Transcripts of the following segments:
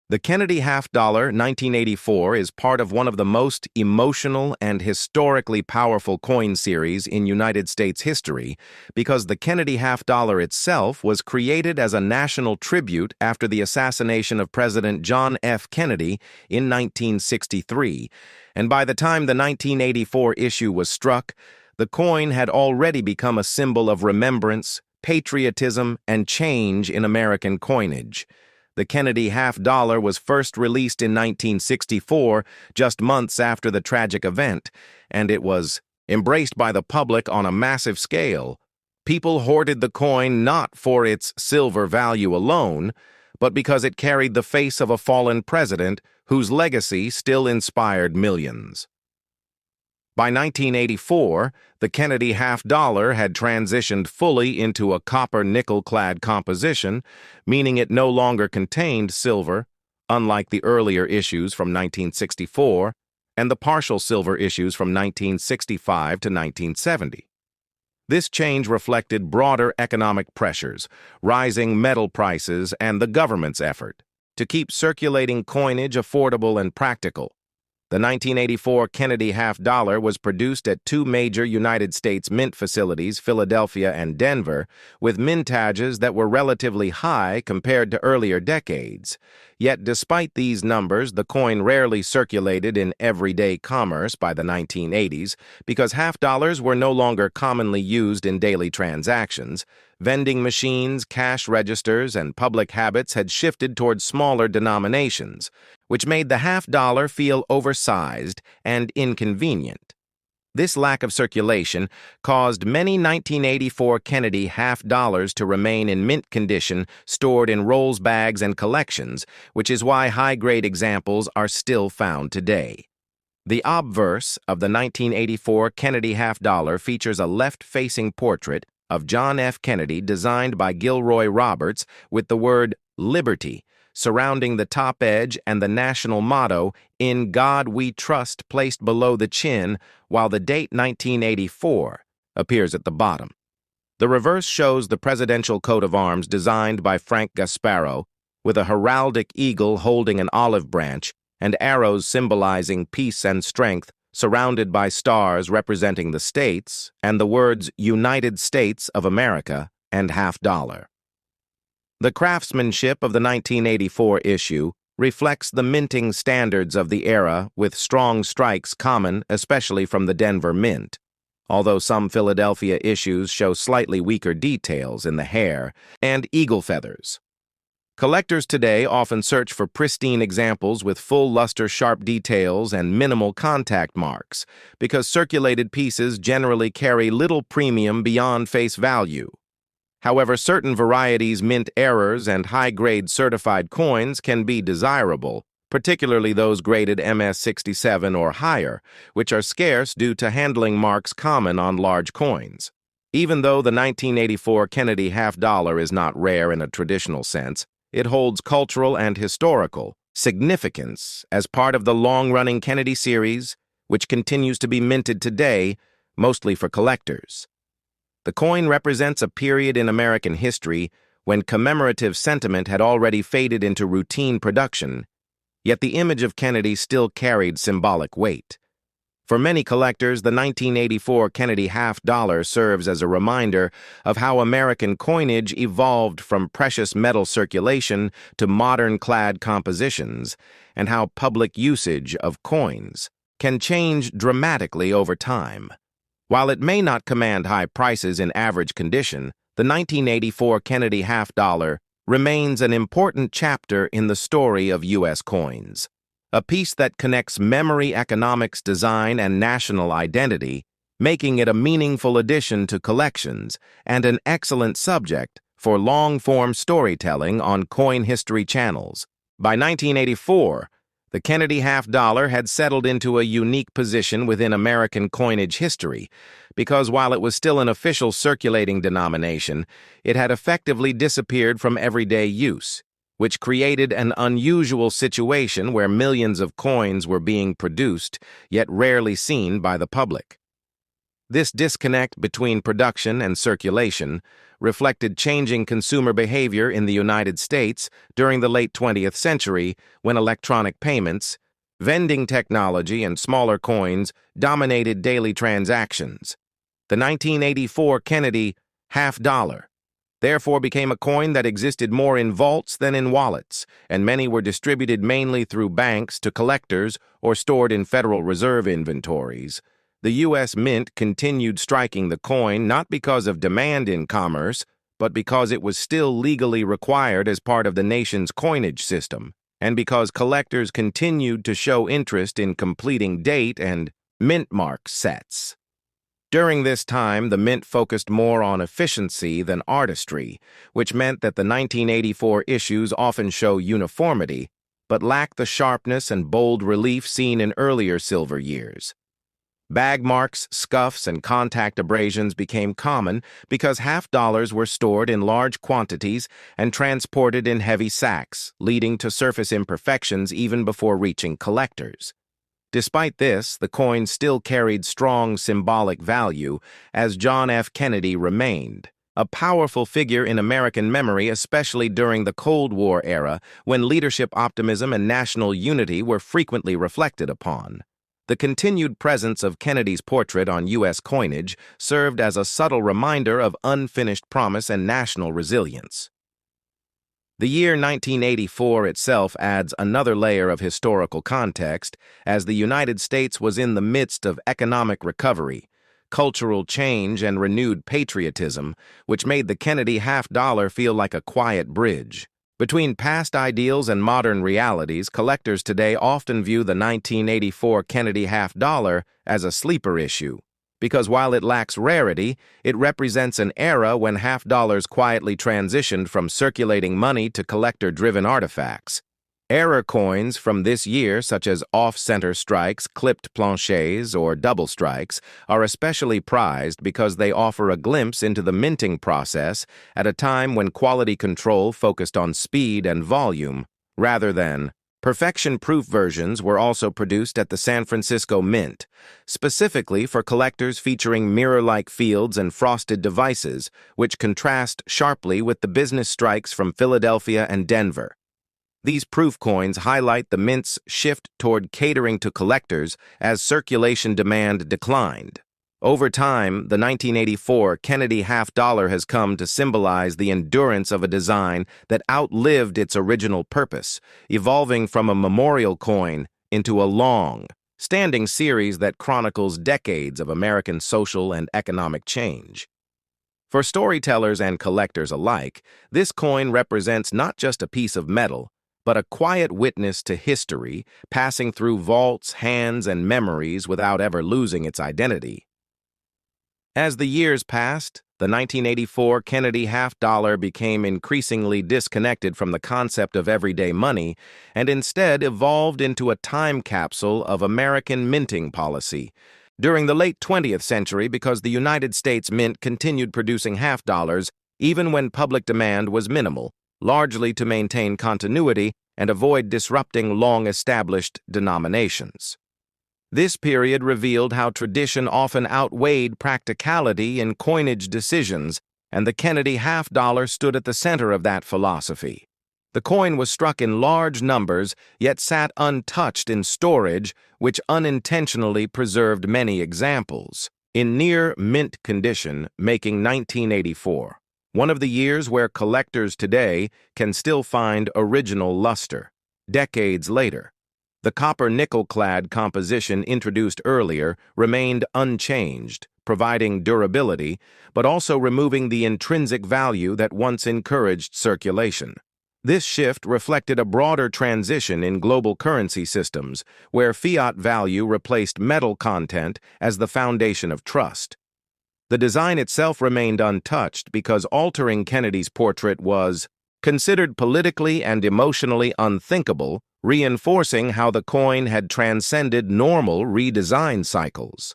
The Kennedy half-dollar 1984 is part of one of the most emotional and historically powerful coin series in United States history because the Kennedy half-dollar itself was created as a national tribute after the assassination of President John F. Kennedy in 1963, and by the time the 1984 issue was struck, the coin had already become a symbol of remembrance, patriotism, and change in American coinage. The Kennedy half-dollar was first released in 1964, just months after the tragic event, and it was embraced by the public on a massive scale. People hoarded the coin not for its silver value alone, but because it carried the face of a fallen president whose legacy still inspired millions. By 1984, the Kennedy half-dollar had transitioned fully into a copper-nickel clad composition, meaning it no longer contained silver, unlike the earlier issues from 1964 and the partial silver issues from 1965 to 1970. This change reflected broader economic pressures, rising metal prices, and the government's effort to keep circulating coinage affordable and practical. The 1984 Kennedy half-dollar was produced at two major United States mint facilities, Philadelphia and Denver, with mintages that were relatively high compared to earlier decades. Yet despite these numbers, the coin rarely circulated in everyday commerce by the 1980s because half-dollars were no longer commonly used in daily transactions. Vending machines, cash registers, and public habits had shifted toward smaller denominations, which made the half-dollar feel oversized and inconvenient. This lack of circulation caused many 1984 Kennedy half-dollars to remain in mint condition, stored in rolls bags and collections, which is why high-grade examples are still found today. The obverse of the 1984 Kennedy half-dollar features a left-facing portrait of John F. Kennedy designed by Gilroy Roberts with the word Liberty surrounding the top edge and the national motto, "In God We Trust," placed below the chin, while the date 1984 appears at the bottom. The reverse shows the presidential coat of arms designed by Frank Gasparo, with a heraldic eagle holding an olive branch and arrows symbolizing peace and strength, surrounded by stars representing the states, and the words United States of America and half-dollar. The craftsmanship of the 1984 issue reflects the minting standards of the era, with strong strikes common, especially from the Denver Mint, although some Philadelphia issues show slightly weaker details in the hair and eagle feathers. Collectors today often search for pristine examples with full luster sharp details and minimal contact marks, because circulated pieces generally carry little premium beyond face value. However, certain varieties mint errors and high-grade certified coins can be desirable, particularly those graded MS-67 or higher, which are scarce due to handling marks common on large coins. Even though the 1984 Kennedy half-dollar is not rare in a traditional sense, it holds cultural and historical significance as part of the long-running Kennedy series, which continues to be minted today, mostly for collectors. The coin represents a period in American history when commemorative sentiment had already faded into routine production, yet the image of Kennedy still carried symbolic weight. For many collectors, the 1984 Kennedy half-dollar serves as a reminder of how American coinage evolved from precious metal circulation to modern clad compositions, and how public usage of coins can change dramatically over time. While it may not command high prices in average condition, the 1984 Kennedy half-dollar remains an important chapter in the story of U.S. coins. A piece that connects memory, economics, design, and national identity, making it a meaningful addition to collections and an excellent subject for long-form storytelling on coin history channels. By 1984, the Kennedy half-dollar had settled into a unique position within American coinage history because while it was still an official circulating denomination, it had effectively disappeared from everyday use, which created an unusual situation where millions of coins were being produced, yet rarely seen by the public. This disconnect between production and circulation reflected changing consumer behavior in the United States during the late 20th century when electronic payments, vending technology, and smaller coins dominated daily transactions. The 1984 Kennedy half-dollar therefore became a coin that existed more in vaults than in wallets, and many were distributed mainly through banks to collectors or stored in Federal Reserve inventories. The U.S. Mint continued striking the coin not because of demand in commerce, but because it was still legally required as part of the nation's coinage system, and because collectors continued to show interest in completing date and mint mark sets. During this time, the Mint focused more on efficiency than artistry, which meant that the 1984 issues often show uniformity, but lack the sharpness and bold relief seen in earlier silver years. Bag marks, scuffs, and contact abrasions became common because half-dollars were stored in large quantities and transported in heavy sacks, leading to surface imperfections even before reaching collectors. Despite this, the coin still carried strong symbolic value, as John F. Kennedy remained a powerful figure in American memory, especially during the Cold War era, when leadership optimism and national unity were frequently reflected upon. The continued presence of Kennedy's portrait on U.S. coinage served as a subtle reminder of unfinished promise and national resilience. The year 1984 itself adds another layer of historical context, as the United States was in the midst of economic recovery, cultural change, and renewed patriotism, which made the Kennedy half-dollar feel like a quiet bridge. Between past ideals and modern realities, collectors today often view the 1984 Kennedy half-dollar as a sleeper issue, because while it lacks rarity, it represents an era when half-dollars quietly transitioned from circulating money to collector-driven artifacts. Error coins from this year, such as off-center strikes, clipped planchets, or double strikes, are especially prized because they offer a glimpse into the minting process at a time when quality control focused on speed and volume, rather than perfection-proof versions were also produced at the San Francisco Mint, specifically for collectors featuring mirror-like fields and frosted devices, which contrast sharply with the business strikes from Philadelphia and Denver. These proof coins highlight the Mint's shift toward catering to collectors as circulation demand declined. Over time, the 1984 Kennedy half-dollar has come to symbolize the endurance of a design that outlived its original purpose, evolving from a memorial coin into a long-standing series that chronicles decades of American social and economic change. For storytellers and collectors alike, this coin represents not just a piece of metal, but a quiet witness to history, passing through vaults, hands, and memories without ever losing its identity. As the years passed, the 1984 Kennedy half-dollar became increasingly disconnected from the concept of everyday money and instead evolved into a time capsule of American minting policy. During the late 20th century, because the United States Mint continued producing half-dollars even when public demand was minimal, largely to maintain continuity and avoid disrupting long-established denominations. This period revealed how tradition often outweighed practicality in coinage decisions, and the Kennedy half-dollar stood at the center of that philosophy. The coin was struck in large numbers, yet sat untouched in storage, which unintentionally preserved many examples, in near mint condition, making 1984 one of the years where collectors today can still find original luster. Decades later, the copper-nickel clad composition introduced earlier remained unchanged, providing durability, but also removing the intrinsic value that once encouraged circulation. This shift reflected a broader transition in global currency systems, where fiat value replaced metal content as the foundation of trust. The design itself remained untouched because altering Kennedy's portrait was considered politically and emotionally unthinkable, reinforcing how the coin had transcended normal redesign cycles.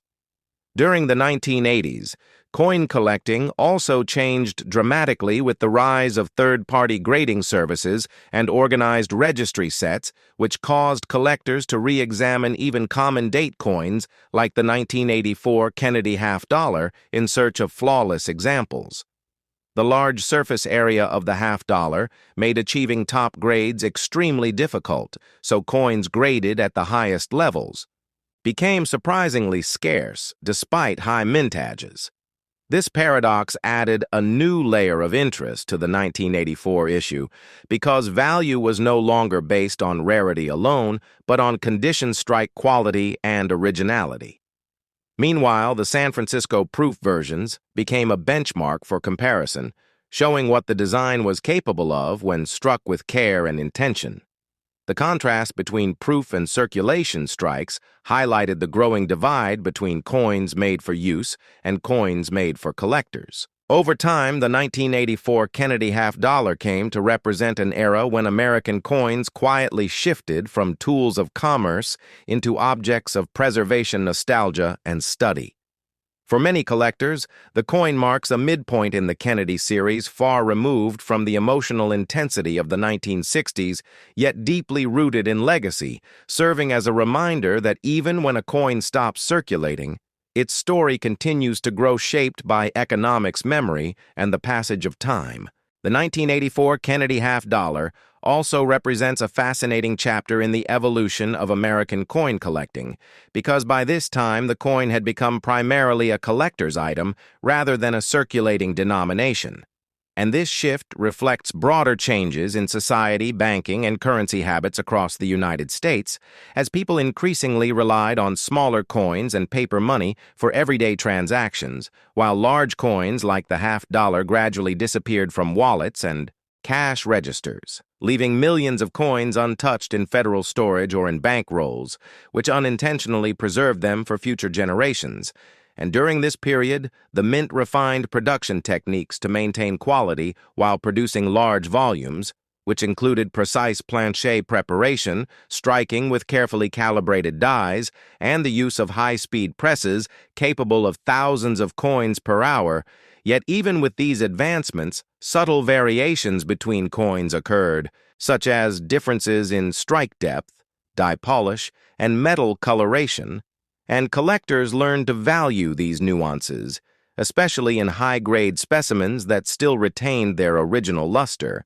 During the 1980s, Coin collecting also changed dramatically with the rise of third-party grading services and organized registry sets, which caused collectors to re-examine even common-date coins like the 1984 Kennedy half-dollar in search of flawless examples. The large surface area of the half-dollar made achieving top grades extremely difficult, so coins graded at the highest levels became surprisingly scarce despite high mintages. This paradox added a new layer of interest to the 1984 issue because value was no longer based on rarity alone, but on condition strike quality and originality. Meanwhile, the San Francisco proof versions became a benchmark for comparison, showing what the design was capable of when struck with care and intention. The contrast between proof and circulation strikes highlighted the growing divide between coins made for use and coins made for collectors. Over time, the 1984 Kennedy half-dollar came to represent an era when American coins quietly shifted from tools of commerce into objects of preservation nostalgia and study. For many collectors, the coin marks a midpoint in the Kennedy series far removed from the emotional intensity of the 1960s, yet deeply rooted in legacy, serving as a reminder that even when a coin stops circulating, its story continues to grow shaped by economics memory and the passage of time. The 1984 Kennedy half-dollar also represents a fascinating chapter in the evolution of American coin collecting, because by this time the coin had become primarily a collector's item rather than a circulating denomination. And this shift reflects broader changes in society, banking, and currency habits across the United States, as people increasingly relied on smaller coins and paper money for everyday transactions, while large coins like the half-dollar gradually disappeared from wallets and cash registers, leaving millions of coins untouched in federal storage or in bank rolls, which unintentionally preserved them for future generations. And during this period, the Mint refined production techniques to maintain quality while producing large volumes, which included precise planche preparation, striking with carefully calibrated dies, and the use of high-speed presses capable of thousands of coins per hour. Yet even with these advancements, subtle variations between coins occurred, such as differences in strike depth, die polish, and metal coloration, and collectors learned to value these nuances, especially in high-grade specimens that still retained their original luster.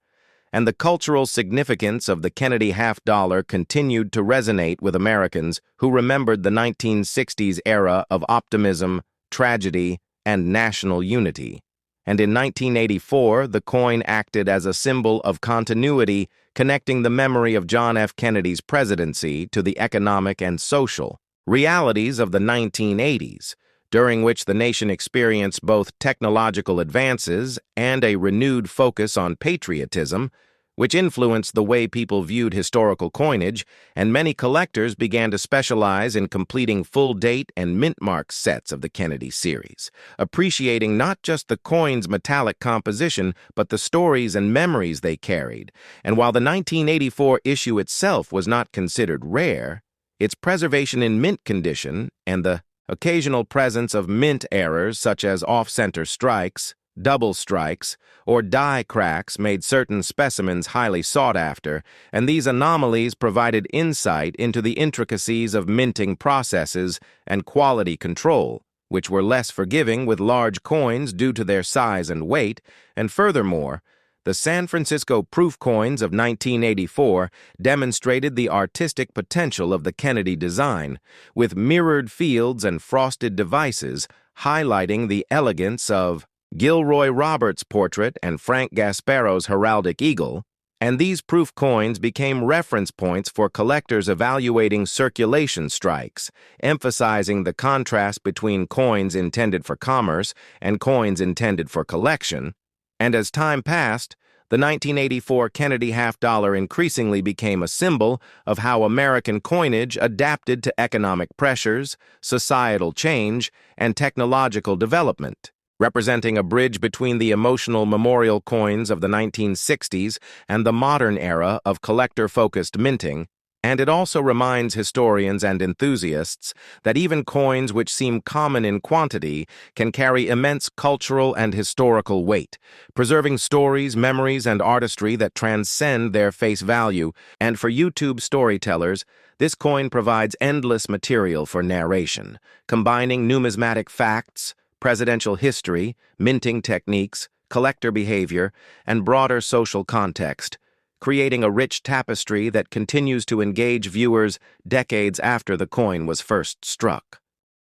And the cultural significance of the Kennedy half-dollar continued to resonate with Americans who remembered the 1960s era of optimism, tragedy, and national unity. And in 1984, the coin acted as a symbol of continuity, connecting the memory of John F. Kennedy's presidency to the economic and social realities of the 1980s, during which the nation experienced both technological advances and a renewed focus on patriotism, which influenced the way people viewed historical coinage, and many collectors began to specialize in completing full-date and mint-mark sets of the Kennedy series, appreciating not just the coin's metallic composition, but the stories and memories they carried. And while the 1984 issue itself was not considered rare, its preservation in mint condition and the occasional presence of mint errors such as off-center strikes, double strikes, or die cracks made certain specimens highly sought after, and these anomalies provided insight into the intricacies of minting processes and quality control, which were less forgiving with large coins due to their size and weight, and furthermore, the San Francisco proof coins of 1984 demonstrated the artistic potential of the Kennedy design, with mirrored fields and frosted devices highlighting the elegance of Gilroy Roberts' portrait and Frank Gasparo's heraldic eagle, and these proof coins became reference points for collectors evaluating circulation strikes, emphasizing the contrast between coins intended for commerce and coins intended for collection. And as time passed, the 1984 Kennedy half-dollar increasingly became a symbol of how American coinage adapted to economic pressures, societal change, and technological development, representing a bridge between the emotional memorial coins of the 1960s and the modern era of collector-focused minting. And it also reminds historians and enthusiasts that even coins which seem common in quantity can carry immense cultural and historical weight, preserving stories, memories, and artistry that transcend their face value. And for YouTube storytellers, this coin provides endless material for narration, combining numismatic facts, presidential history, minting techniques, collector behavior, and broader social context, creating a rich tapestry that continues to engage viewers decades after the coin was first struck.